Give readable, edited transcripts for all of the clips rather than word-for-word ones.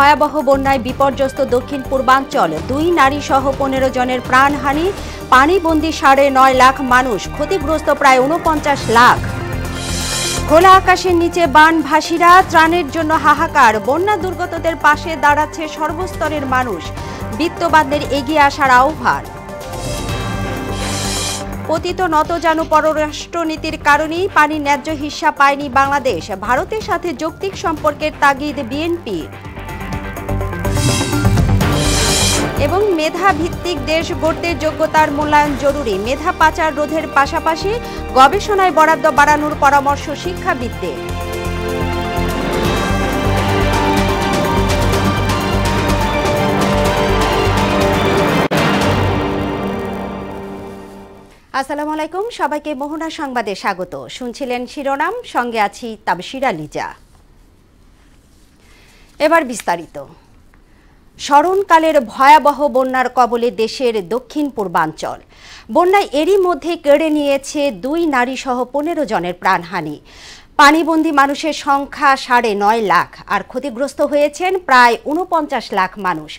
ভয়াবহ বন্যায় বিপর্যস্ত দক্ষিণ পূর্বাঞ্চল, 2 নারী সহ 15 জনের প্রাণহানি, পানিবন্দী 9.5 লাখ মানুষ, ক্ষতিগ্রস্ত প্রায় 49 লাখ। খোলা আকাশের নিচে বানভাসীরা, ত্রাণের জন্য হাহাকার, বন্যা দুর্গতদের পাশে দাঁড়াচ্ছে সর্বস্তরের মানুষ, বিত্তবানদের এগিয়ে আসার আহ্বান। পতিত নতজানু পররাষ্ট্রনীতির কারণেই পানির ন্যায্য হিস্সা পায়নি বাংলাদেশ, ভারতের সাথে যৌক্তিক সম্পর্কের তাগিদ বিএনপির। এবং মেধা ভিত্তিক দেশ গড়তে যোগ্যতার মূল্যায়ন জরুরি, মেধা পাচার রোধের পাশাপাশি গবেষণায় বরাদ্দ বাড়ানোর পরামর্শ শিক্ষাবিদদের। আসসালামু আলাইকুম, সবাইকে মোহনা সংবাদে স্বাগত। শুনছিলেন শিরোনাম, সঙ্গে আছি তাবশিরা লিজা। এবার বিস্তারিত। স্মরণকালের ভয়াবহ বন্যার কবলে দেশের দক্ষিণ পূর্বাঞ্চল। বন্যায় এরই মধ্যে কেড়ে নিয়েছে 2 নারী সহ 15 জনের প্রাণহানি। পানিবন্দী মানুষের সংখ্যা 9.5 লাখ, আর ক্ষতিগ্রস্ত হয়েছেন প্রায় 49 লাখ মানুষ।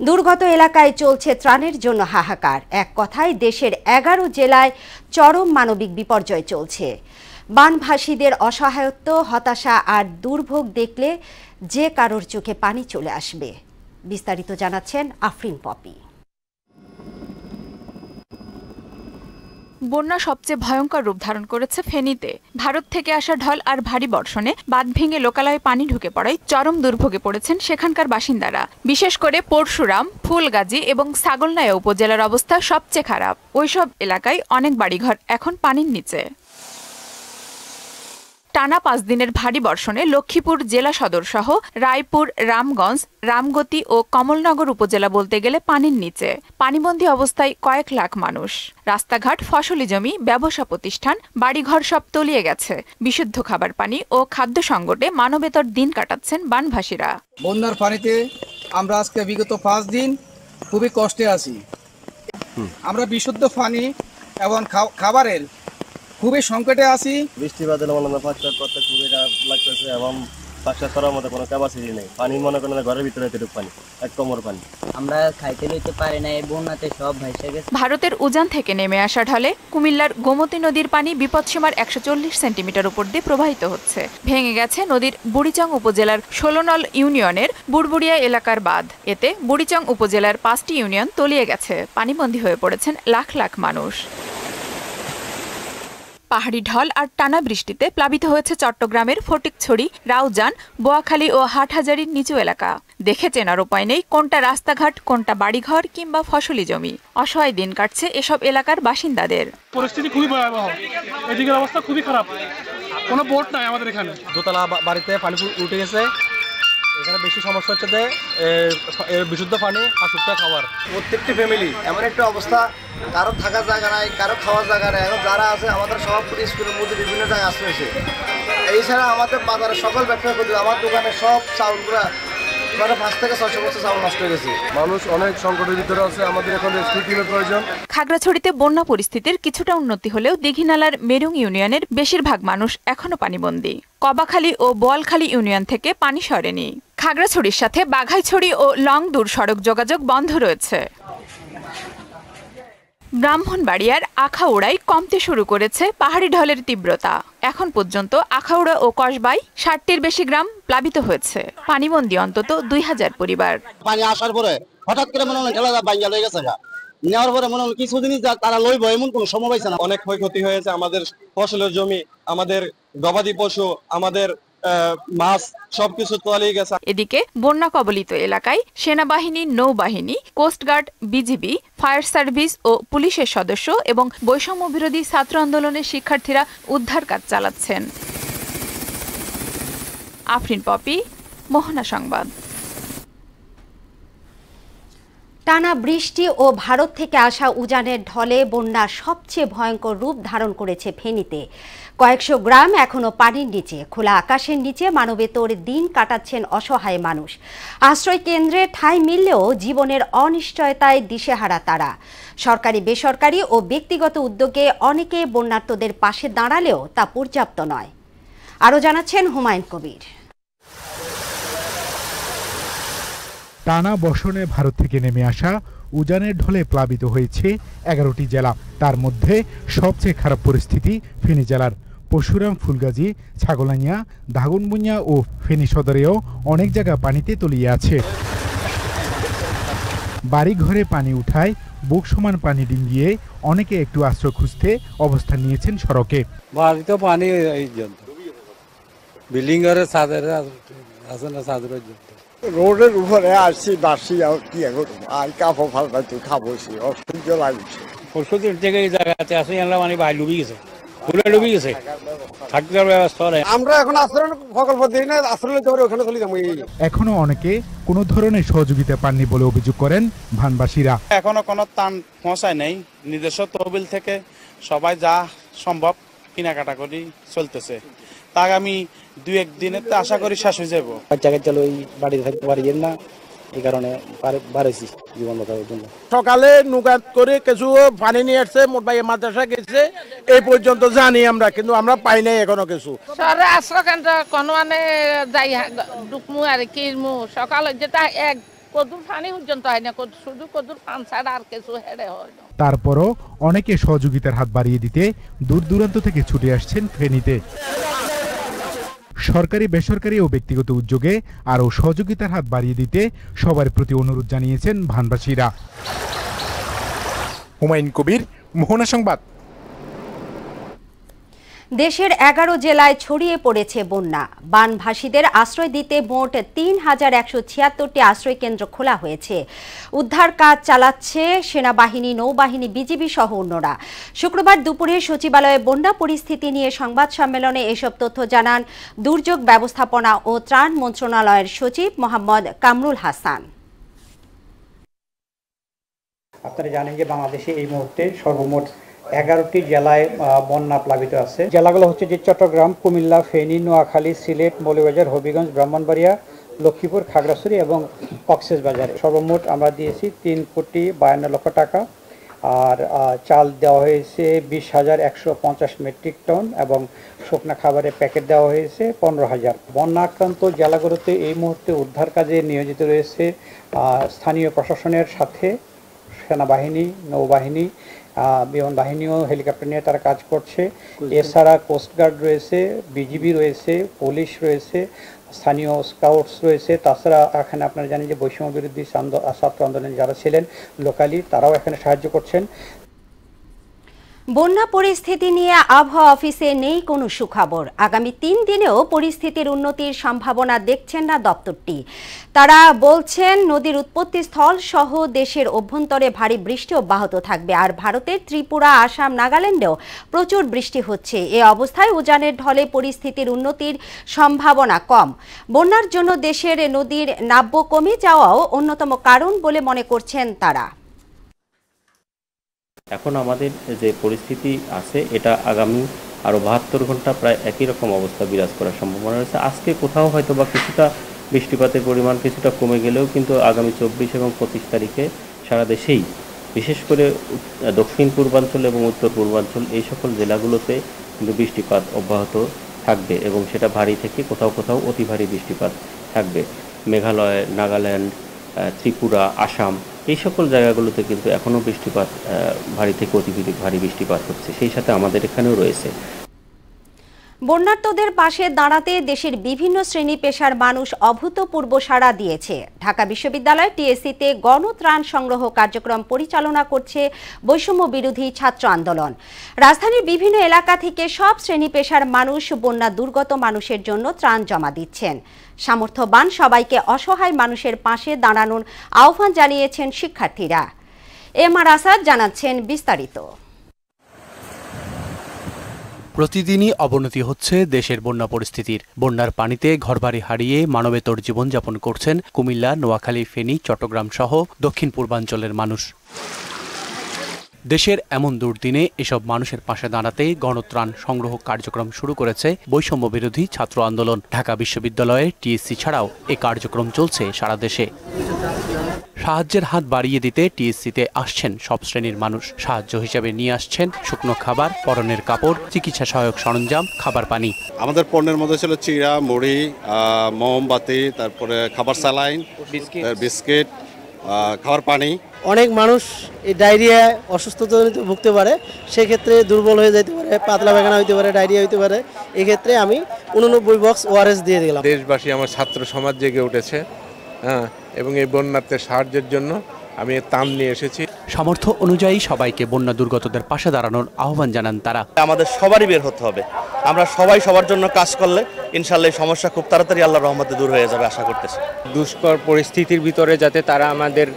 দুর্গত এলাকায় চলছে ত্রাণের জন্য হাহাকার। এক কথায় দেশের 11 জেলায় চরম মানবিক বিপর্যয় চলছে। বানভাসীদের অসহায়ত্ব, হতাশা আর দুর্ভোগ দেখলে যে কারোর চোখে পানি চলে আসবে। বিস্তারিত জানাচ্ছেন আফরিন পপি। বন্যা সবচেয়ে ভয়ঙ্কর রূপ ধারণ করেছে ফেনীতে। ভারত থেকে আসা ঢল আর ভারী বর্ষণে বাঁধ ভেঙে লোকালয়ে পানি ঢুকে পড়ায় চরম দুর্ভোগে পড়েছেন সেখানকার বাসিন্দারা। বিশেষ করে পরশুরাম, ফুলগাজী এবং ছাগলনাইয়া উপজেলার অবস্থা সবচেয়ে খারাপ। ওইসব এলাকায় অনেক বাড়িঘর এখন পানির নিচে। টানা 5 দিনের ভারী বর্ষণে লক্ষ্মীপুর জেলা সদর সহ রায়পুর, রামগঞ্জ, রামগতি ও কমলনগর উপজেলা বলতে গেলে পানির নিচে। পানিবন্দী অবস্থায় কয়েক লাখ মানুষ। রাস্তাঘাট, ফসলি জমি, ব্যবসা প্রতিষ্ঠান, বাড়িঘর সব তলিয়ে গেছে। বিশুদ্ধ খাবার পানি ও খাদ্য সংকটে মানবেতর দিন কাটাচ্ছেন বানভাসীরা। বন্যার পানিতে আমরা আজকে বিগত 5 দিন খুবই কষ্টে আছি। আমরা বিশুদ্ধ পানি এবং খাবারের খুবই সংকটে আছি। বৃষ্টি বাদলে মনে ফাঁকচার করতে খুবই খারাপ লাগতেছে এবং ফাঁকচার করার মতো কোনো ক্যাপাসিটি নেই। পানি মনে করেন ঘরের ভিতরে এতটুকু পানি, এক কোমর পানি। আমরা খাইতে লইতে পারি না, এই বন্যাতে সব ভাইসে গেছে। ভারতের উজান থেকে নেমে আসা ঢলে কুমিল্লার গোমতী নদীর পানি বিপদসীমার 140 সেন্টিমিটার উপর দিয়ে প্রবাহিত হচ্ছে। ভেঙে গেছে নদীর বুড়িচং উপজেলার 16 নল ইউনিয়নের বুড়বুড়িয়া এলাকার বাঁধ। এতে বুড়িচং উপজেলার 5টি ইউনিয়ন তলিয়ে গেছে। পানিবন্দী হয়ে পড়েছেন লাখ লাখ মানুষ। পাহাড়ি ঢল আর টানা বৃষ্টিতে প্লাবিত হয়েছে চট্টগ্রামের ফটিকছড়ি, রাউজান, বোয়াখালী ও হাটহাজারীর নিচু এলাকা। দেখে চেনার উপায় নেই কোনটা রাস্তাঘাট, কোনটা বাড়িঘর কিংবা ফসলি জমি। অসহায় দিন কাটছে এসব এলাকার বাসিন্দাদের। পরিস্থিতি খুবই ভয়াবহ, এদিকের অবস্থা খুবই খারাপ, কোনো বোট নাই আমাদের এখানে। দোতলা বাড়িতে পানি উঠে গেছে। এখানে বেশি সমস্যা হচ্ছে যে বিশুদ্ধ পানি আর শুদ্ধ খাবার। প্রত্যেকটি ফ্যামিলি এমন একটা অবস্থা, কারো থাকার জায়গা নাই, কারো খাওয়ার জায়গা নাই। এখন যারা আছে আমাদের সভাপতি স্কুলের মধ্যে বিভিন্ন জায়গায় আশ্রয় হয়েছে। এছাড়া আমাদের বাজারে সকল ব্যবসা করতে আমার দোকানে সব চাউলগুলা 5 থেকে 600 বছর চাউল নষ্ট হয়ে গেছে। মানুষ অনেক সংকটের ভিতরে আছে। আমাদের এখন রেস্কিউ টিমের প্রয়োজন। খাগড়াছড়িতে বন্যা পরিস্থিতির কিছুটা উন্নতি হলেও দীঘিনালার মেরুং ইউনিয়নের বেশিরভাগ মানুষ এখনো পানিবন্দী। কবাখালী ও বোয়ালখালী ইউনিয়ন থেকে পানি সরেনি। খাগড়াছড়ির সাথে বাঘাইছড়ি ও লংদূর সড়ক যোগাযোগ বন্ধ রয়েছে। ব্রাহ্মণবাড়িয়ার আখাউড়ায় কমতে শুরু করেছে পাহাড়ি ঢলের তীব্রতা। এখন পর্যন্ত আখাউড়া ও কসবায় 60টির বেশি গ্রাম প্লাবিত হয়েছে। পানিবন্দী অন্তত 2000 পরিবার। পানি আসার পরে হঠাৎ করে মনে হলো ঢেলা বাইঙ্গা হয়ে গেছে, নেওয়ার পরে মনে হলো কিছুদিন তারা লইব এমন কোনো সময় পাইছে না। অনেক ক্ষয়ক্ষতি হয়েছে আমাদের ফসলের জমি, আমাদের গবাদি পশু, আমাদের মাছ সবকিছু তলিয়ে গেছে। এদিকে বন্যা কবলিত এলাকায় সেনাবাহিনী, নৌবাহিনী, কোস্টগার্ড, বিজিবি, ফায়ার সার্ভিস ও পুলিশের সদস্য এবং বৈষম্য বিরোধী ছাত্র আন্দোলনের শিক্ষার্থীরা উদ্ধার কাজ চালাচ্ছেন। আফরিন পপি, মোহনা সংবাদ। টানা বৃষ্টি ও ভারত থেকে আসা উজানের ঢলে বন্যার সবচেয়ে ভয়ঙ্কর রূপ ধারণ করেছে ফেনীতে। কয়েকশো গ্রাম এখনো পানির নিচে। খোলা আকাশের নিচে মানবেতর দিন কাটাচ্ছেন অসহায় মানুষ। আশ্রয় কেন্দ্রে ঠাঁই মিললেও জীবনের অনিশ্চয়তায় দিশেহারা তারা। সরকারি, বেসরকারি ও ব্যক্তিগত উদ্যোগে অনেকে বন্যার্তদের পাশে দাঁড়ালেও তা পর্যাপ্ত নয়। আরও জানাচ্ছেন হুমায়ুন কবির। টানা বর্ষণে ভারত থেকে নেমে আসা উজানের ঢলে প্লাবিত হয়েছে 11টি জেলা। তার মধ্যে সবচেয়ে খারাপ পরিস্থিতি ফেনী জেলার। পরশুরাম, ফুলগাজী, ছাগলাইয়া, দাগনভূঞা ও ফেনী সদরেও অনেক জায়গা পানিতে তলিয়ে আছে। বাড়িঘরে পানি উঠায় বুক সমান পানি ডিঙ্গিয়ে অনেকে একটু আশ্রয় খুঁজতে অবস্থান নিয়েছেন সড়কে। বাড়িতে পানি বিল্ডিং এর ছাদের আছে না, ছাদের রোডের উপরে আসছি, বাসি কি আর কাপড় ফালতাতে খাবছি, অসহ্য লাগছে। পরশু দিন থেকে এই জায়গাতে আসি, মানে বাইরে ডুবি গেছে, ফুলে ডুবি গেছে, থাকতে ব্যবস্থা নেই। আমরা এখন আশ্রয় প্রকল্প দিই না, আশ্রয় নিতে পারি, ওখানে চলে যাবো। এখনো অনেকে কোনো ধরনের সহযোগিতা পাননি বলে অভিযোগ করেন ভানবাসীরা। এখনো কোনো ত্রাণ পৌঁছায় নেই। নিজস্ব তহবিল থেকে সবাই যা সম্ভব কেনাকাটা করি চলতেছে। তা আগামী 2-1 দিনে তো আশা করি শেষ হয়ে যাবো। জায়গায় চলো, এই বাড়িতে থাকতে পারি না, এই কারণে বাড়াইছি জীবন বাঁচানোর জন্য। সকালে নৌকা করে কিছু পানি নিয়ে আসছে, মোটবাই মাদ্রাসা গেছে, এই পর্যন্ত জানি আমরা, কিন্তু আমরা পাই নাই এখনো কিছু। শহরে আশ্রয় কেন্দ্র কোনো মানে যাই ডুকমু আর কিরমু, সকালে যেটা এক কদুর পানি পর্যন্ত হয় না, শুধু কদুর পান ছাড়া আর কিছু হেরে হয় না। তারপরও অনেকে সহযোগিতার হাত বাড়িয়ে দিতে দূর দূরান্ত থেকে ছুটে আসছেন ফেনীতে। সরকারি, বেসরকারি ও ব্যক্তিগত উদ্যোগে আরও সহযোগিতার হাত বাড়িয়ে দিতে সবার প্রতি অনুরোধ জানিয়েছেন ভানবাসীরা। হুমায়ুন কবির, মোহনা সংবাদ। দেশের 11 জেলায় ছড়িয়ে পড়েছে বন্যা। বানভাসীদের আশ্রয় দিতে মোট 3176টি আশ্রয় কেন্দ্র খোলা হয়েছে। উদ্ধার কাজ চালাচ্ছে সেনাবাহিনী, নৌবাহিনী, বিজিবি সহ অন্যরা। শুক্রবার দুপুরে সচিবালয়ে বন্যা পরিস্থিতি নিয়ে সংবাদ সম্মেলনে এসব তথ্য জানান দুর্যোগ ব্যবস্থাপনা ও ত্রাণ মন্ত্রণালয়ের সচিব মোহাম্মদ কামরুল হাসান। আপনারা জানেন যে বাংলাদেশে এই মুহূর্তে সর্বমোট 11টি জেলায় বন্যা প্লাবিত আছে। জেলাগুলো হচ্ছে যে চট্টগ্রাম, কুমিল্লা, ফেনী, নোয়াখালী, সিলেট, মৌলভীবাজার, হবিগঞ্জ, ব্রাহ্মণবাড়িয়া, লক্ষ্মীপুর, খাগড়াছড়ি এবং কক্সবাজারে। সর্বমোট আমরা দিয়েছি 3,52,00,000 টাকা। আর চাল দেওয়া হয়েছে 20,150 মেট্রিক টন এবং শুকনা খাবারের প্যাকেট দেওয়া হয়েছে 15,000। বন্যা আক্রান্ত জেলাগুলোতে এই মুহূর্তে উদ্ধার কাজে নিয়োজিত রয়েছে স্থানীয় প্রশাসনের সাথে সেনাবাহিনী, নৌবাহিনী, বিমান বাহিনীও হেলিকপ্টার নিয়ে তারা কাজ করছে। এছাড়া কোস্টগার্ড রয়েছে, বিজিবি রয়েছে, পুলিশ রয়েছে, স্থানীয় স্কাউটস রয়েছে। তাছাড়া এখানে আপনারা জানেন যে বৈষম্য বিরোধী ছাত্র আন্দোলনে যারা ছিলেন লোকালি, তারাও এখানে সাহায্য করছেন। বন্যা পরিস্থিতি নিয়ে আবহাওয়া অফিসে নেই কোনো সুখবর। আগামী 3 দিনেও পরিস্থিতির উন্নতির সম্ভাবনা দেখছেন না দপ্তরটি। তারা বলছেন নদীর উৎপত্তি স্থল সহ দেশের অভ্যন্তরে ভারী বৃষ্টি অব্যাহত থাকবে। আর ভারতের ত্রিপুরা, আসাম, নাগাল্যান্ডেও প্রচুর বৃষ্টি হচ্ছে। এ অবস্থায় উজানের ঢলে পরিস্থিতির উন্নতির সম্ভাবনা কম। বন্যার জন্য দেশের নদীর নাব্য কমে যাওয়াও অন্যতম কারণ বলে মনে করছেন তারা। এখন আমাদের যে পরিস্থিতি আছে, এটা আগামী আরও 72 ঘন্টা প্রায় একই রকম অবস্থা বিরাজ করার সম্ভাবনা রয়েছে। আজকে কোথাও হয়তো বা কিছুটা বৃষ্টিপাতের পরিমাণ কিছুটা কমে গেলেও কিন্তু আগামী 24 এবং 25 তারিখে সারা দেশেই, বিশেষ করে দক্ষিণ পূর্বাঞ্চল এবং উত্তর পূর্বাঞ্চল, এই সকল জেলাগুলোতে কিন্তু বৃষ্টিপাত অব্যাহত থাকবে এবং সেটা ভারী থেকে কোথাও কোথাও অতি ভারী বৃষ্টিপাত থাকবে। মেঘালয়, নাগাল্যান্ড, ত্রিপুরা, আসাম, এই সকল জায়গাগুলোতে কিন্তু এখনও বৃষ্টিপাত ভারী থেকে অতি ভারী বৃষ্টিপাত হচ্ছে। সেই সাথে আমাদের এখানেও রয়েছে। বন্যার্তদের পাশে দাঁড়াতে দেশের বিভিন্ন শ্রেণী পেশার মানুষ অভূতপূর্ব সাড়া দিয়েছে। ঢাকা বিশ্ববিদ্যালয় টিএসসিতে গণত্রাণ সংগ্রহ কার্যক্রম পরিচালনা করছে বৈষম্য বিরোধী ছাত্র আন্দোলন। রাজধানীর বিভিন্ন এলাকা থেকে সব শ্রেণী পেশার মানুষ বন্যা দুর্গত মানুষের জন্য ত্রাণ জমা দিচ্ছেন। সামর্থ্যবান সবাইকে অসহায় মানুষের পাশে দাঁড়ানোর আহ্বান জানিয়েছেন শিক্ষার্থীরা। এমআর আসাদ জানাচ্ছেন বিস্তারিত। প্রতিদিনই অবনতি হচ্ছে দেশের বন্যা পরিস্থিতির। বন্যার পানিতে ঘরবাড়ি হারিয়ে মানবেতর জীবনযাপন করছেন কুমিল্লা, নোয়াখালী, ফেনী, চট্টগ্রাম সহ দক্ষিণ পূর্বাঞ্চলের মানুষ। দেশের এমন দুর্দিনে এসব মানুষের পাশে দাঁড়াতে গণত্রাণ সংগ্রহ কার্যক্রম শুরু করেছে বৈষম্য বিরোধী ছাত্র আন্দোলন। ঢাকা বিশ্ববিদ্যালয়ে টিএসসি ছাড়াও এ কার্যক্রম চলছে সারা দেশে। সাহায্যের হাত বাড়িয়ে দিতে টিএসসিতে আসছেন সব শ্রেণীর মানুষ। সাহায্য হিসেবে নিয়ে আসছেন শুকনো খাবার, পরনের কাপড়, চিকিৎসা সহায়ক সরঞ্জাম, খাবার পানি। আমাদের পণ্যের মধ্যে ছিল চিড়া, মুড়ি, মোমবাতি, তারপরে খাবার স্যালাইন, বিস্কিট, খাবার পানি। অনেক মানুষ এই ডায়রিয়া অসুস্থতাজনিত ভুগতে পারে, সেক্ষেত্রে দুর্বল হয়ে যেতে পারে, পাতলা পায়খানা হইতে পারে, ডায়রিয়া হইতে পারে। এক্ষেত্রে আমি 89 বক্স ওআরএস দিয়ে দিলাম। দেশবাসী, আমার ছাত্র সমাজ জেগে উঠেছে, হ্যাঁ, এবং এই বন্যার্থে সাহায্যের জন্য আমি ত্রাণ নিয়ে এসেছি। সামর্থ্য অনুযায়ী সবাইকে বন্যা দুর্গতদের পাশে দাঁড়ানোর আহ্বান জানান তারা। আমাদের সবারই বের হতে হবে। আমরা সবাই সবার জন্য কাজ করলে ইনশাআল্লাহ এই সমস্যা খুব তাড়াতাড়ি আল্লাহর রহমতে দূর হয়ে যাবে আশা করতেছি। দুষ্কর পরিস্থিতির ভিতরে যাতে তারা আমাদের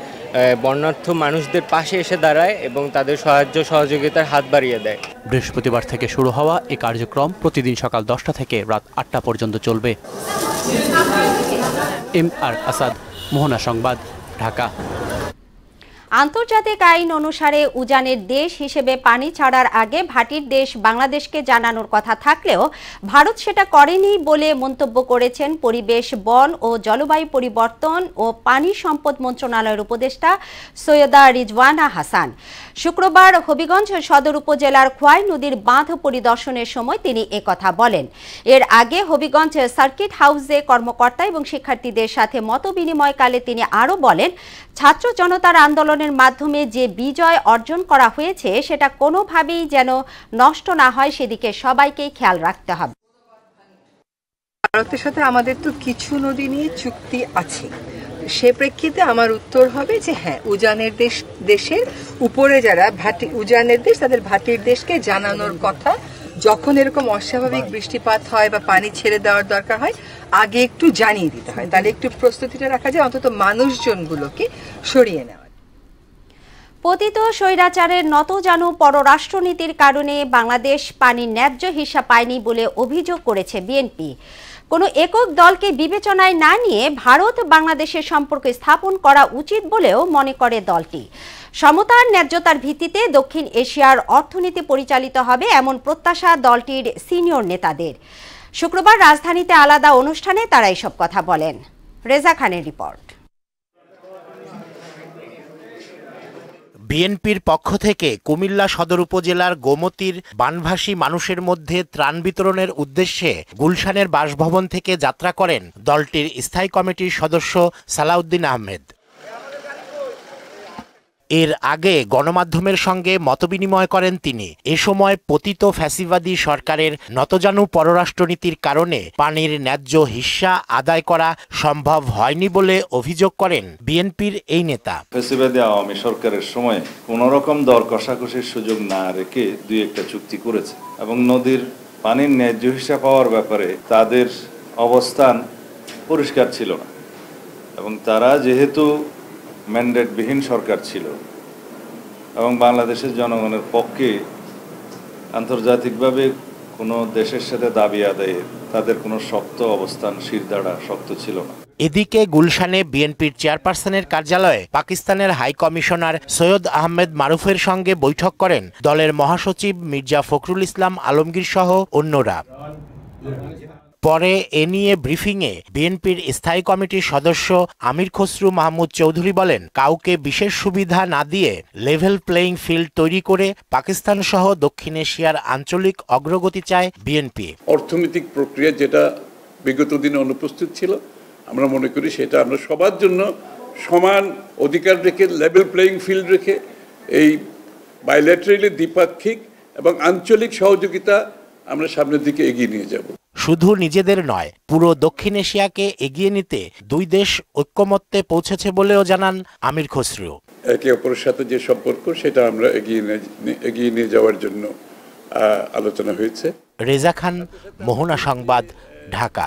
বন্যার্থ মানুষদের পাশে এসে দাঁড়ায় এবং তাদের সাহায্য সহযোগিতার হাত বাড়িয়ে দেয়। বৃহস্পতিবার থেকে শুরু হওয়া এ কার্যক্রম প্রতিদিন সকাল 10টা থেকে রাত 8টা পর্যন্ত চলবে। MR আসাদ, মোহনা সংবাদ, ঢাকা। আন্তর্জাতিক আইন অনুসারে উজানের দেশ হিসেবে পানি ছাড়ার আগে ভাটির দেশ বাংলাদেশকে জানানোর কথা থাকলেও ভারত সেটা করেনি বলে মন্তব্য করেছেন পরিবেশ, বন ও জলবায়ু পরিবর্তন ও পানি সম্পদ মন্ত্রণালয়ের উপদেষ্টা সৈয়দা রিজওয়ানা হাসান। শুক্রবার হবিগঞ্জ সদর উপজেলার খোয়াই নদীর বাঁধ পরিদর্শনের সময় তিনি একথা বলেন। এর আগে হবিগঞ্জ সার্কিট হাউসে কর্মকর্তা এবং শিক্ষার্থীদের সাথে মতবিনিময়কালে তিনি আরও বলেন, ছাত্র জনতার আন্দোলনের মাধ্যমে যে বিজয় অর্জন করা হয়েছে সেটা কোনোভাবেই যেন নষ্ট না হয়, সেদিকে সবাইকেই খেয়াল রাখতে হবে। ভারতের সাথে আমাদের তো কিছু নদী নিয়ে চুক্তি আছে, সে প্রেক্ষিতে আমার উত্তর হবে যে হ্যাঁ, উজানের দেশের উপরে যারা উজানের দেশ তাদের ভাটির দেশকে জানানোর কথা, যখন এরকম অস্বাভাবিক বৃষ্টিপাত হয় বা পানি ছেড়ে দেওয়ার দরকার হয় আগে একটু জানিয়ে দিতে হয়, তাহলে একটু প্রস্তুতিটা রাখা যায়, অন্তত মানুষজনগুলোকে সরিয়ে নেওয়া। পতিত স্বৈরাচারের নতজানু পররাষ্ট্রনীতির কারণে বাংলাদেশ পানির ন্যায্য হিস্যা পায়নি বলে অভিযোগ করেছে বিএনপি। কোনো একক দলকে বিবেচনায় না নিয়ে ভারত বাংলাদেশের সম্পর্ক স্থাপন করা উচিত বলেও মনে করে দলটি। সমতার ন্যায্যতার ভিত্তিতে দক্ষিণ এশিয়ার অর্থনীতি পরিচালিত হবে, এমন প্রত্যাশা দলটির সিনিয়র নেতাদের। শুক্রবার রাজধানীতে আলাদা অনুষ্ঠানে তারা এসব কথা বলেন। রেজা খানের রিপোর্ট। বিএনপির পক্ষ থেকে কুমিল্লা সদর উপজেলার গোমতীর বানভাসী মানুষের মধ্যে ত্রাণ বিতরণের উদ্দেশ্যে গুলশানের বাসভবন থেকে যাত্রা করেন দলটির স্থায়ী কমিটির সদস্য সালাউদ্দিন আহমেদ। এর আগে গণমাধ্যমের সঙ্গে মতবিনিময় করেন তিনি। এ সময় পতিত ফ্যাসিবাদী সরকারের নতজানু পররাষ্ট্রনীতির কারণে পানির ন্যায্য হিস্যা আদায় করা সম্ভব হয়নি বলে অভিযোগ করেন বিএনপির এই নেতা। ফ্যাসিবাদী আওয়ামী সরকারের সময় কোন রকম দর কষাকষির সুযোগ না রেখে দুই একটা চুক্তি করেছে এবং নদীর পানির ন্যায্য হিস্যা পাওয়ার ব্যাপারে তাদের অবস্থান পরিষ্কার ছিল না এবং তারা যেহেতু ম্যান্ডেটবিহীন সরকার ছিল এবং বাংলাদেশের জনগণের পক্ষে আন্তর্জাতিকভাবে কোনো দেশের সাথে দাবি আদায়ে তাদের কোনো শক্ত অবস্থান, শিরদাঁড়া শক্ত ছিল না। এদিকে গুলশানে বিএনপির চেয়ারপারসনের কার্যালয়ে পাকিস্তানের হাই কমিশনার সৈয়দ আহমেদ মারুফের সঙ্গে বৈঠক করেন দলের মহাসচিব মির্জা ফখরুল ইসলাম আলমগীর সহ অন্যরা। পরে এ নিয়ে ব্রিফিংয়ে বিএনপির স্থায়ী কমিটির সদস্য আমির খসরু মাহমুদ চৌধুরী বলেন, কাউকে বিশেষ সুবিধা না দিয়ে লেভেল প্লেইং ফিল্ড তৈরি করে পাকিস্তান সহ দক্ষিণ এশিয়ার আঞ্চলিক অগ্রগতি চায় বিএনপি। অর্থনৈতিক প্রক্রিয়া যেটা বিগত দিনে অনুপস্থিত ছিল, আমরা মনে করি সেটা আমরা সবার জন্য সমান অধিকার রেখে, লেভেল প্লেইং ফিল্ড রেখে এই বাইল্যাটারালি দ্বিপাক্ষিক এবং আঞ্চলিক সহযোগিতা আমরা সামনের দিকে এগিয়ে নিয়ে যাব। শুধু নিজেদের নয়, পুরো দক্ষিণ এশিয়াকে এগিয়ে নিতে দুই দেশ ঐক্যমত্যে পৌঁছেছে বলেও জানান আমির খসরু। একে অপরের সাথে যে সম্পর্ক সেটা আমরা এগিয়ে নিয়ে যাওয়ার জন্য আলোচনা হয়েছে। রেজা খান, মোহনা সংবাদ, ঢাকা।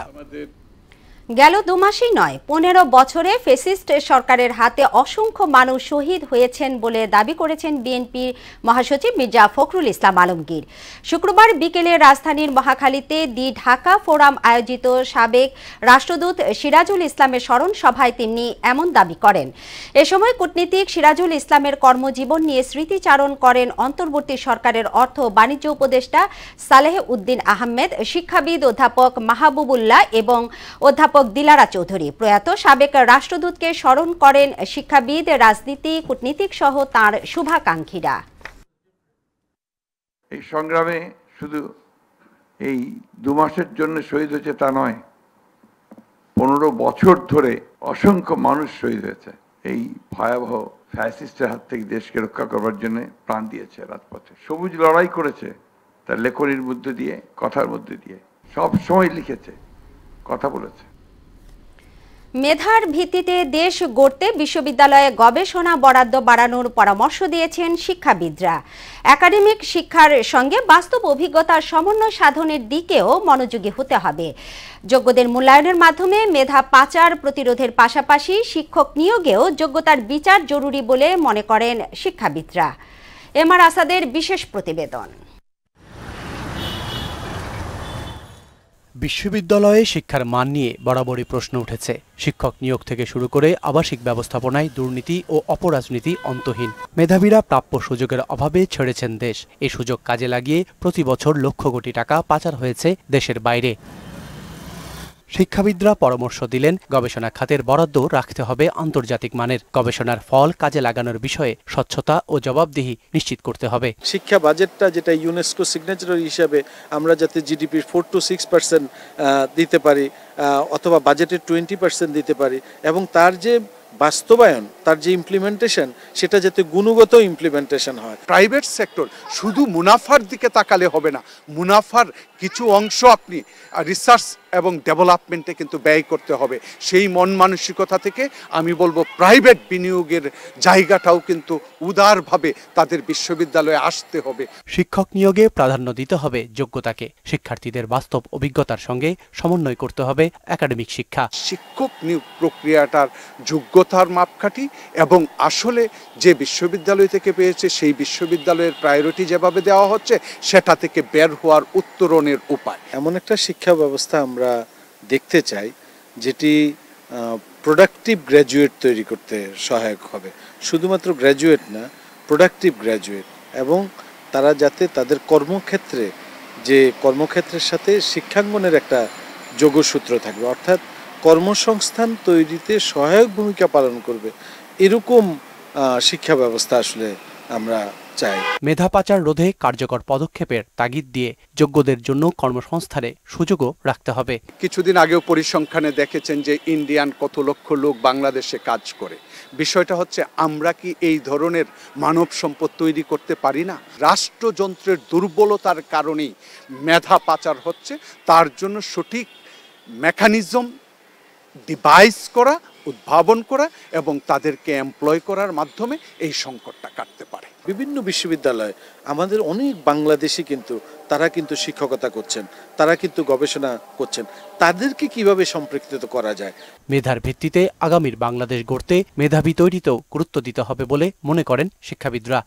গেল 2 মাসই নয় 15 বছরে ফ্যাসিস্ট সরকারের হাতে অসংখ্য মানুষ শহীদ হয়েছেন বলে দাবি করেছেন বিএনপির মহাসচিব মির্জা ফখরুল ইসলাম আলমগীর। শুক্রবার বিকেলে রাজধানীর মহাখালীতে দি ঢাকা ফোরাম আয়োজিত সাবেক রাষ্ট্রদূত সিরাজুল ইসলামের স্মরণ সভায় তিনি এমন দাবি করেন। এ সময় কূটনীতিক সিরাজুল ইসলামের কর্মজীবন নিয়ে স্মৃতিচারণ করেন অন্তর্বর্তী সরকারের অর্থ ও বাণিজ্য উপদেষ্টা সালেহ উদ্দিন আহমেদ, শিক্ষাবিদ অধ্যাপক মাহবুবুল্লাহ এবং অধ্যাপক দিলারা চৌধুরী। প্রয়াত সাবেক রাষ্ট্রদূতকে স্মরণ করেন শিক্ষাবিদ, রাজনীতি, কূটনীতিক সহ তাঁর শুভাকাঙ্ক্ষীরা। এই সংগ্রামে শুধু এই 2 মাসের জন্য শহীদ হয়েছে তা নয়, 15 বছর ধরে অসংখ্য মানুষ শহীদ হয়েছে। এই ভয়াবহ ফ্যাসিস্টের হাত থেকে দেশকে রক্ষা করবার জন্য প্রাণ দিয়েছে রাজপথে, সবুজ লড়াই করেছে তার লেখনীর মধ্যে দিয়ে, কথার মধ্যে দিয়ে, সব সময় লিখেছে, কথা বলেছে। মেধার ভিত্তিতে দেশ গড়তে বিশ্ববিদ্যালয়ে গবেষণা বরাদ্দ বাড়ানোর পরামর্শ দিয়েছেন শিক্ষাবিদরা। একাডেমিক শিক্ষার সঙ্গে বাস্তব অভিজ্ঞতার সমন্বয় সাধনের দিকেও মনোযোগী হতে হবে। যোগ্যদের মূল্যায়নের মাধ্যমে মেধা পাচার প্রতিরোধের পাশাপাশি শিক্ষক নিয়োগেও যোগ্যতার বিচার জরুরি বলে মনে করেন শিক্ষাবিদরা। এমআর আসাদের বিশেষ প্রতিবেদন। বিশ্ববিদ্যালয়ে শিক্ষার মান নিয়ে বরাবরই প্রশ্ন উঠেছে। শিক্ষক নিয়োগ থেকে শুরু করে আবাসিক ব্যবস্থাপনায় দুর্নীতি ও অপরাজনীতি অন্তহীন। মেধাবীরা প্রাপ্য সুযোগের অভাবে ছেড়েছেন দেশ। এই সুযোগ কাজে লাগিয়ে প্রতি বছর লক্ষ কোটি টাকা পাচার হয়েছে দেশের বাইরে। শিক্ষাবিদরা পরামর্শ দিলেন, গবেষণা খাতের বরাদ্দ রাখতে হবে আন্তর্জাতিক মানের। গবেষণার ফল কাজে লাগানোর বিষয়ে স্বচ্ছতা ও জবাবদিহি নিশ্চিত করতে হবে। শিক্ষা বাজেটটা যেটা ইউনেস্কো সিগনেচারি হিসাবে আমরা যাতে জিডিপির 4 to 6% দিতে পারি, অথবা বাজেটের 20% দিতে পারি, এবং তার যে বাস্তবায়ন, তার যে ইমপ্লিমেন্টেশন, সেটা যাতে গুণগত ইমপ্লিমেন্টেশন হয়। প্রাইভেট সেক্টর শুধু মুনাফার দিকে তাকালে হবে না, মুনাফার কিছু অংশ আপনি রিসার্চ এবং ডেভেলপমেন্টে কিন্তু ব্যয় করতে হবে। সেই মন মানসিকতা থেকে আমি বলবো প্রাইভেট বিনিয়োগের জায়গাটাও কিন্তু উদারভাবে তাদের বিশ্ববিদ্যালয়ে আসতে হবে। শিক্ষক নিয়োগে প্রাধান্য দিতে হবে যোগ্যতাকে। শিক্ষার্থীদের বাস্তব অভিজ্ঞতার সঙ্গে সমন্বয় করতে হবে একাডেমিক শিক্ষা। শিক্ষক নিয়োগ প্রক্রিয়াটার যোগ্যতার মাপকাঠি এবং আসলে যে বিশ্ববিদ্যালয় থেকে পেয়েছে সেই বিশ্ববিদ্যালয়ের প্রায়োরিটি যেভাবে দেওয়া হচ্ছে সেটা থেকে বের হওয়ার উত্তরণের উপায়। এমন একটা শিক্ষা ব্যবস্থা আমরা দেখতে চাই যেটি প্রোডাক্টিভ গ্র্যাজুয়েট তৈরি করতে সহায়ক হবে। শুধুমাত্র গ্র্যাজুয়েট না, প্রোডাক্টিভ গ্র্যাজুয়েট, এবং তারা যাতে তাদের কর্মক্ষেত্রের সাথে শিক্ষাঙ্গনের একটা যোগসূত্র থাকবে, অর্থাৎ কর্মসংস্থান তৈরিতে সহায়ক ভূমিকা পালন করবে, এরকম শিক্ষা ব্যবস্থা আসলে আমরা চাই। মেধা পাচার রোধে কার্যকর পদক্ষেপের তাগিদ দিয়ে যোগ্যদের জন্য কর্মসংস্থানে সুযোগও রাখতে হবে। কিছুদিন আগেও পরিসংখ্যানে দেখেছেন যে ইন্ডিয়ান কত লক্ষ লোক বাংলাদেশে কাজ করে। বিষয়টা হচ্ছে আমরা কি এই ধরনের মানব সম্পদ তৈরি করতে পারি না? রাষ্ট্রযন্ত্রের দুর্বলতার কারণেই মেধা পাচার হচ্ছে। তার জন্য সঠিক মেকানিজম ডিভাইস করা, উদ্ভাবন করা এবং তাদেরকে এমপ্লয় করার মাধ্যমে এই সংকটটা কাটতে পারে। বিভিন্ন বিশ্ববিদ্যালয়ে আমাদের অনেক বাংলাদেশি কিন্তু তারা কিন্তু শিক্ষকতা করছেন, তারা কিন্তু গবেষণা করছেন। তাদেরকে কিভাবে সম্পৃক্ত করা যায়? মেধার ভিত্তিতে আগামীর বাংলাদেশ গড়তে মেধাবী তৈরিতেও গুরুত্ব দিতে হবে বলে মনে করেন শিক্ষাবিদরা।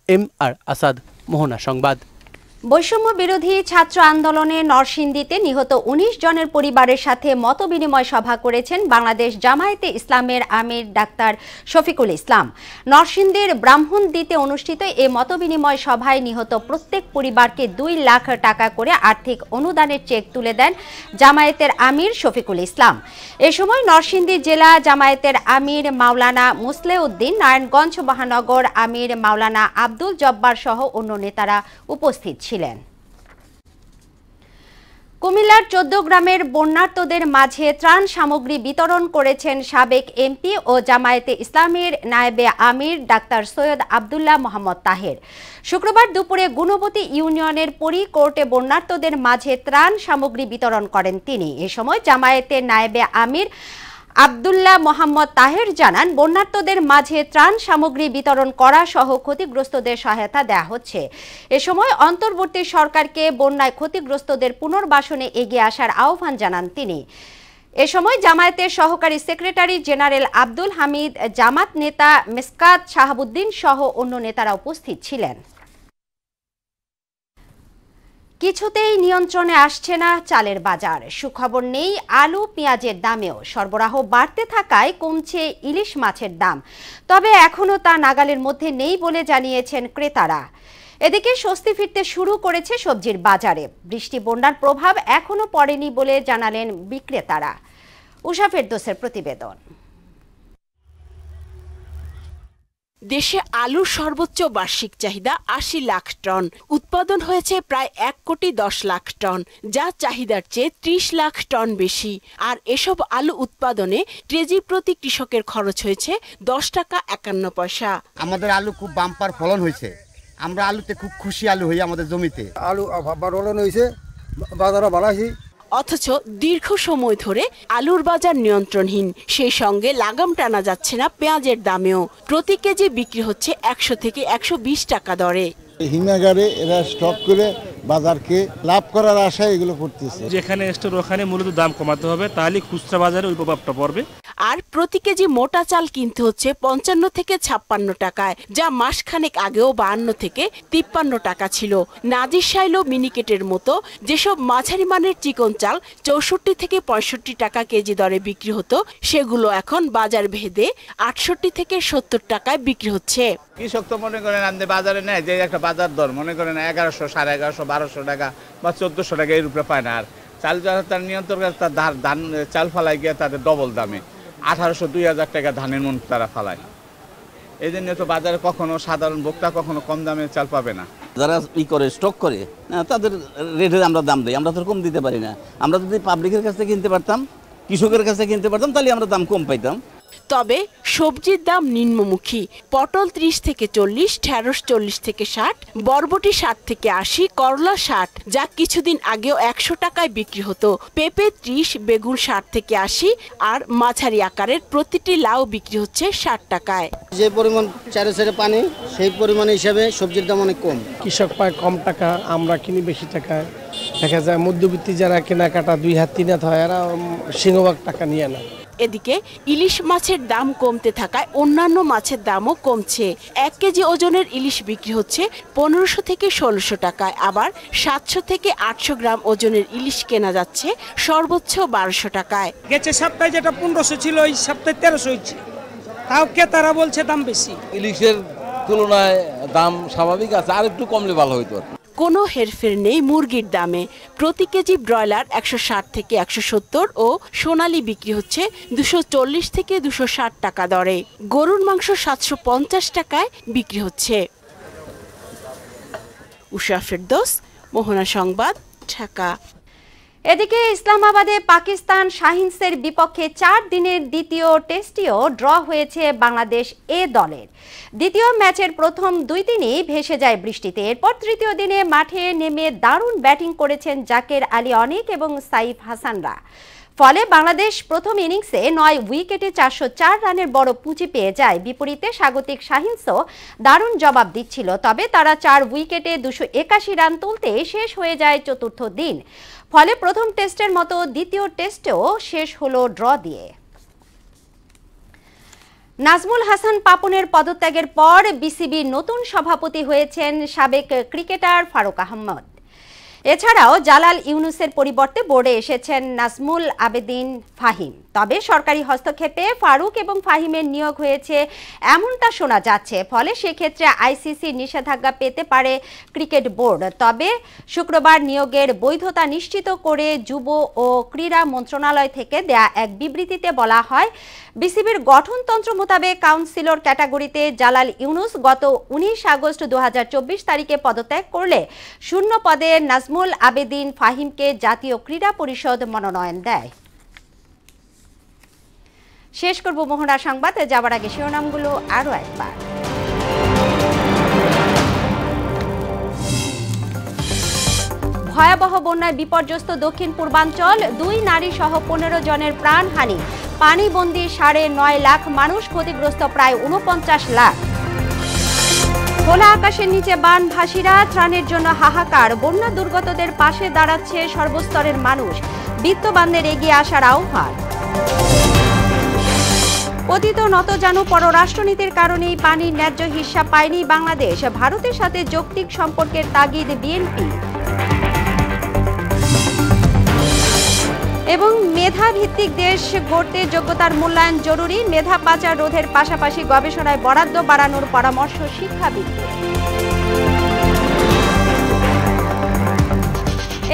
এমআর আসাদ, মোহনা সংবাদ। বৈষম্য বিরোধী ছাত্র আন্দোলনে নরসিংদীতে নিহত 19 জনের পরিবারের সাথে মতবিনিময় সভা করেছেন বাংলাদেশ জামায়াতে ইসলামের আমির ডাক্তার শফিকুল ইসলাম। নরসিংদীর ব্রাহ্মণদীতে অনুষ্ঠিত এই মতবিনিময় সভায় নিহত প্রত্যেক পরিবারকে 2 লাখ টাকা করে আর্থিক অনুদানের চেক তুলে দেন জামায়াতের আমির শফিকুল ইসলাম। এ সময় নরসিংদী জেলা জামায়াতের আমির মাওলানা মুসলেউদ্দিন, নারায়ণগঞ্জ মহানগর আমির মাওলানা আব্দুল জব্বার সহ অন্য নেতারা উপস্থিত ছিলেন। কুমিল্লার 14 গ্রামের বন্যার্তদের মাঝে ত্রাণ সামগ্রী বিতরণ করেছেন সাবেক এমপি ও জামায়াতে ইসলামের নায়েবে আমির ডাক্তার সৈয়দ আব্দুল্লাহ মোহাম্মদ তাহের। শুক্রবার দুপুরে গুণবতী ইউনিয়নের পরি কোর্টে বন্যার্তদের মাঝে ত্রাণ সামগ্রী বিতরণ করেন তিনি। এ সময় জামায়াতের নায়েবে আমির আব্দুল্লাহ মোহাম্মদ তাহের জানান, বন্যার্তদের মাঝে ত্রাণ সামগ্রী বিতরণ করা সহ ক্ষতিগ্রস্তদের সহায়তা দেওয়া হচ্ছে। এ সময় অন্তর্বর্তী সরকারকে বন্যায় ক্ষতিগ্রস্তদের পুনর্বাসনে এগিয়ে আসার আহ্বান জানান তিনি। এ সময় জামায়াতের সহকারী সেক্রেটারি জেনারেল আব্দুল হামিদ, জামাত নেতা মিসকাত শাহাবুদ্দিন সহ অন্য নেতারা উপস্থিত ছিলেন। কিছুতেই নিয়ন্ত্রণে আসছে না চালের বাজার। সুখবর নেই আলু পেঁয়াজের দামেও। সরবরাহ বাড়তে থাকায় কমছে ইলিশ মাছের দাম, তবে এখনও তা নাগালের মধ্যে নেই বলে জানিয়েছেন ক্রেতারা। এদিকে স্বস্তি ফিরতে শুরু করেছে সবজির বাজারে। বৃষ্টি বন্যার প্রভাব এখনও পড়েনি বলে জানালেন বিক্রেতারা। উষা ফেরদৌসের প্রতিবেদন। দেশে আলুর সর্বোচ্চ বার্ষিক চাহিদা ৮০ লাখ টন। উৎপাদন হয়েছে প্রায় ১,১০ লাখ টন, যা চাহিদার চেয়ে ৩০ লাখ টন বেশি। আর এসব আলু উৎপাদনে কেজি প্রতি কৃষকের খরচ হয়েছে ১০ টাকা ৫১ পয়সা। আমাদের আলু খুব বাম্পার ফলন হয়েছে। আমরা আলুতে খুব খুশি, আলু হয়ে আমাদের জমিতে আলু ফলন হয়েছে, বাজারও ভালো আছে। অথচ দীর্ঘ সময় ধরে আলুর বাজার নিয়ন্ত্রণহীন। সেই সঙ্গে লাগাম টানা যাচ্ছে না পেঁয়াজের দামেও। প্রতি কেজি বিক্রি হচ্ছে ১০০ থেকে ১২০ টাকা দরে। হিমাগারে এরা স্টক করে বাজারকে লাভ করার আশায় এগুলো করতেছে। যেখানে স্টোর ওখানে মূলত দাম কমাতে হবে, তাহলে খুচরা বাজারে ওই প্রভাবটা পড়বে। আর প্রতি কেজি মোটা চাল কিনতে হচ্ছে ৫৫ থেকে ৫৬ টাকায়, যা মাসখানেক আগেও ৫২ থেকে ৫৩ টাকা ছিল। নাজির শাইলো মিনিকেটের মতো যেসব মাঝারি মানের চিকন চাল ৬৪ থেকে ৬৫ টাকা কেজি দরে বিক্রি হতো, সেগুলো এখন বাজার ভেদে ৬৮ থেকে ৭০ টাকায় বিক্রি হচ্ছে। কৃষক তো মনে করেন আপনি বাজারে নেয় যে একটা বাজার দর মনে করেন ১১০০, ১১৫০, ১২০০ টাকা বা ১৪০০ টাকা এর উপরে পায় না। আর চাল যারা তার নিয়ন্ত্রণ করে তার ধান চাল ফালায় গিয়ে তাদের ডবল দামে ১৮০০, ২০০০ টাকা ধানের মন তারা ফালায়। এই জন্য তো বাজারে কখনো সাধারণ ভোক্তা কখনো কম দামে চাল পাবে না। যারা করে স্টক করে তাদের রেটে আমরা দাম দিই, আমরা তো কম দিতে পারি না। আমরা যদি পাবলিকের কাছে কিনতে পারতাম, কৃষকের কাছে কিনতে পারতাম, তাহলে আমরা দাম কম পাইতাম। তবে সবজির দাম নিম্নমুখী। পটল ৩০ থেকে ৪০, ঢেঁড়স ৪০ থেকে ৬০, বরবটি ৬০ থেকে ৮০, করলা ৬০, যা কিছুদিন আগেও ১০০ টাকায় বিক্রি হতো। পেঁপে ৩০, বেগুন ৬০ থেকে ৮০, আর মাঝারি আকারের প্রতিটি লাউ বিক্রি হচ্ছে ৬০ টাকায়। যে পরিমাণ চারে পানি, সেই পরিমাণ হিসাবে সবজির দাম অনেক কম। কৃষক পায় কম টাকা, আমরা কিনি বেশি টাকায়। দেখা যায় মধ্যবিত্তি যারা কেনাকাটা ২ হাত ৩ হাত হয়, এরা সিংহভাগ টাকা নিয়ে নেয়। এদিকে ইলিশ মাছের দাম কমতে থাকায় অন্যান্য মাছের দামও কমছে। ১ কেজি ওজনের ইলিশ বিক্রি হচ্ছে ১৫০০ থেকে ১৬০০ টাকায়। আবার ৭০০ থেকে ৮০০ গ্রাম ওজনের ইলিশ কেনা যাচ্ছে সর্বোচ্চ ১২০০ টাকায়। গেছে সপ্তাহে যেটা ১৫০০ ছিল, এই সপ্তাহে ১৩০০ হচ্ছে। তাও ক্রেতারা বলছে দাম বেশি। ইলিশের তুলনায় দাম স্বাভাবিক আছে, আর একটু কমলে ভালো হইতো। কোনো হেরফের নেই মুরগির দামে। প্রতি কেজি ব্রয়লার ১৬০ থেকে ১৭০ ও সোনালী বিক্রি হচ্ছে ২৪০ থেকে ২৬০ টাকা দরে। গরুর মাংস ৭৫০ টাকায় বিক্রি হচ্ছে। উষা ফেরদৌস, মোহনা সংবাদ, ঢাকা। এদিকে ইসলামাবাদে পাকিস্তান শাহিনসের বিপক্ষে ৪ দিনের দ্বিতীয় টেস্টেও ড্র হয়েছে বাংলাদেশ এ দলের। দ্বিতীয় ম্যাচের প্রথম ২ দিনই ভেসে যায় বৃষ্টিতে। এরপর তৃতীয় দিনে মাঠে নেমে দারুণ ব্যাটিং করেছেন জাকের আলী অনিক এবং সাইফ হাসানরা। ফলে বাংলাদেশ প্রথম ইনিংসে ৯ উইকেটে ৪০৪ রানের বড় পুঁজি পেয়ে যায়। বিপরীতে স্বাগতিক শাহিনসও দারুণ জবাব দিচ্ছিল, তবে তারা ৪ উইকেটে ২৮১ রান তুলতে শেষ হয়ে যায় চতুর্থ দিন। ফলে প্রথম টেস্টের মতো দ্বিতীয় টেস্টেও শেষ হলো ড্র দিয়ে। নাজমুল হাসান পাপনের পদত্যাগের পর বিসিবির নতুন সভাপতি হয়েছেন সাবেক ক্রিকেটার ফারুক আহমদ। এছাড়াও জালাল ইউনুসের পরিবর্তে বোর্ডে এসেছেন নাজমুল আবেদিন ফাহিম। তবে সরকারি হস্তক্ষেপে ফারুক এবং ফাহিমের নিয়োগ হয়েছে এমনটা শোনা যাচ্ছে। ফলে সেক্ষেত্রে আইসিসি নিষেধাজ্ঞা পেতে পারে ক্রিকেট বোর্ড। তবে শুক্রবার নিয়োগের বৈধতা নিশ্চিত করে যুব ও ক্রীড়া মন্ত্রণালয় থেকে দেয়া এক বিবৃতিতে বলা হয়, বিসিবির গঠনতন্ত্র মোতাবেক কাউন্সিলর ক্যাটাগরিতে জালাল ইউনুস গত ১৯ আগস্ট ২০২৪ তারিখে পদত্যাগ করলে শূন্য পদে নাজমুল আবেদিন ফাহিমকে জাতীয় ক্রীড়া পরিষদ মনোনয়ন দেয়। শেষ করব মোহনা সংবাদ, যাবার আগে শিরোনামগুলো আরো একবার। ভয়াবহ বন্যায় বিপর্যস্ত দক্ষিণ পূর্বাঞ্চল, 2 নারী সহ 15 জনের প্রাণহানি। পানিবন্দী 9.5 লাখ মানুষ, ক্ষতিগ্রস্ত প্রায় 49 লাখ। খোলা আকাশের নিচে বানভাসীরা, ত্রাণের জন্য হাহাকার। বন্যা দুর্গতদের পাশে দাঁড়াচ্ছে সর্বস্তরের মানুষ, বিত্তবানদের এগিয়ে আসার আহ্বান। পতিত নতজানু পররাষ্ট্রনীতির কারণেই পানির ন্যায্য হিস্যা পায়নি বাংলাদেশ, ভারতের সাথে যৌক্তিক সম্পর্কের তাগিদ বিএনপি। এবং মেধাভিত্তিক দেশ গড়তে যোগ্যতার মূল্যায়ন জরুরি, মেধা পাচার রোধের পাশাপাশি গবেষণায় বরাদ্দ বাড়ানোর পরামর্শ শিক্ষাবিদদের।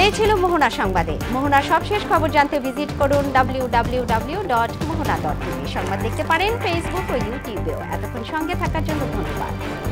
এই ছিল মোহনা সংবাদে। মোহনার সবশেষ খবর জানতে ভিজিট করুন www.mohona.tv। সংবাদ দেখতে পারেন ফেসবুক ও ইউটিউবেও। এতক্ষণ সঙ্গে থাকার জন্য ধন্যবাদ।